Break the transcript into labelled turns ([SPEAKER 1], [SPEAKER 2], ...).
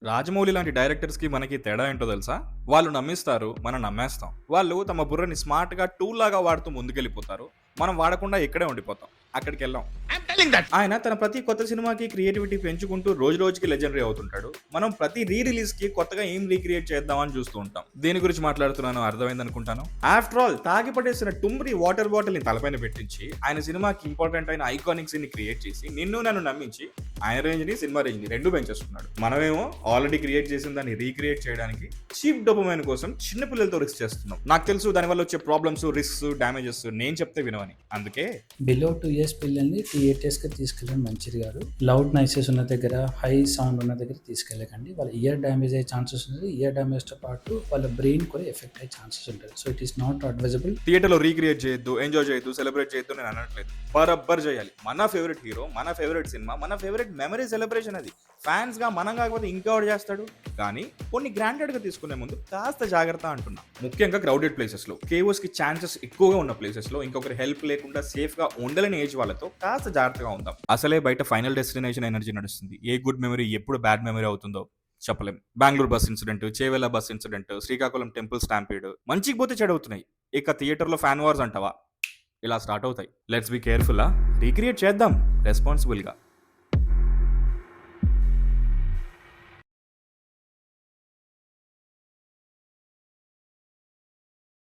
[SPEAKER 1] రాజమౌళి లాంటి డైరెక్టర్స్‌కి మనకి తేడా ఏంటో తెలుసా? వాళ్ళు నమ్మిస్తారు. మనం నమ్మేస్తాం. వాళ్ళు తమ బుర్రని స్మార్ట్‌గా టూల్ లాగా వాడుతూ ముందుకెళ్ళిపోతారు. మనం వాడకుండా ఇక్కడే ఉండిపోతాం. అక్కడికెళ్ళం.
[SPEAKER 2] I'm telling that.
[SPEAKER 1] ఆయన తన ప్రతి కొత్త సినిమాకి క్రియేటివిటీ పెంచుకుంటూ రోజు రోజుకి లెజెండరీ అవుతుంటాడు. మనం ప్రతి రీ రిలీజ్‌కి కొత్తగా ఏం రీక్రియేట్ చేద్దామని చూస్తూ ఉంటాం. దేని గురించి మాట్లాడుతున్నానో అర్థమైందనుకుంటాను. ఆఫ్టర్ ఆల్ తాగి పడేసిన టుంబ్రి వాటర్ బాటిల్‌ని తలపైన పెట్టించి, ఆయన సినిమాకి ఇంపార్టెంట్ అయిన ఐకానిక్ సీన్‌ని క్రియేట్ చేసి, నిన్ను నన్ను నమ్మించి, ఆయన రేంజ్‌ని, సినిమా రేంజ్‌ని 2 పెంచేస్తున్నాడు. మనమేమో ఆల్రెడీ క్రియేట్ చేసిన దాన్ని రీక్రియేట్ చేయడానికి చీప్ డోపమైన్ కోసం చిన్న పిల్లలతో రిస్క్ చేస్తున్నాం. నాకు తెలుసు దానివల్ల వచ్చే ప్రాబ్లమ్స్, రిస్క్స్, డ్యామేజెస్ నేను చెప్తే వినవని. అందుకే
[SPEAKER 3] బిలో 2 ఇయర్స్ పిల్లల్ని థియేటర్స్‌కి తీసుకెళ్ళడం మంచిది కాదు. లౌడ్ నాయిసెస్ ఉన్న దగ్గర, హై సౌండ్ ఉన్న దగ్గర తీసుకెళ్ళకండి. వాళ్ళ ఇయర్ డ్యామేజ్ అయ్యే ఛాన్సెస్ ఉన్నది. ఇయర్ డ్యామేజ్‌తో పాటు వాళ్ళ బ్రెయిన్ కూడా ఎఫెక్ట్ అయ్యే ఛాన్సెస్ ఉంటది. So, it is not advisable.
[SPEAKER 1] థియేటర్‌లో రీక్రియేట్ చేయొద్దు, ఎంజాయ్ చేయొద్దు, సెలబ్రేట్ చేయొద్దు నేను అనట్లేదు. బరబ్బర్ చేయాలి. మన ఫేవరెట్ హీరో, మన ఫేవరెట్ సినిమా, మన ఫేవరెట్ మెమరీ సెలబ్రేషన్ అది. ఫాన్స్‌గా మనం కాకపోతే ఇంకెవడు చేస్తాడు? కానీ కొన్ని గ్రాంటెడ్‌గా తీసుకునే ముందు కాస్త జాగ్రత్త అంటున్నా. ముఖ్యంగా క్రౌడెడ్ ప్లేసెస్‌లో, కేఓస్‌కి ఛాన్సెస్ ఎక్కువగా ఉన్న ప్లేసెస్‌లో ఇంకొకరి హెల్ప్ లేకుండా సేఫ్‌గా ఉండలేని ఏజ్ వాళ్ళతో కాస్త జాగ్రత్తగా ఉందాం. అసలే బయట ఫైనల్ డెస్టినేషన్ ఎనర్జీ నడుస్తుంది. ఏ గుడ్ మెమరీ ఎప్పుడు బ్యాడ్ మెమరీ అవుతుందో చెప్పలేం. Bengaluru bus incident, Chevella bus incident, Srikakulam temple stampede మంచికి పోతే చెడవుతున్నాయి. ఇక థియేటర్‌లో ఫ్యాన్ వార్స్ అంటావా? ఇలా స్టార్ట్ అవుతాయి. Let's be careful. రీక్రియేట్ చేద్దాం రెస్పాన్సిబుల్‌గా.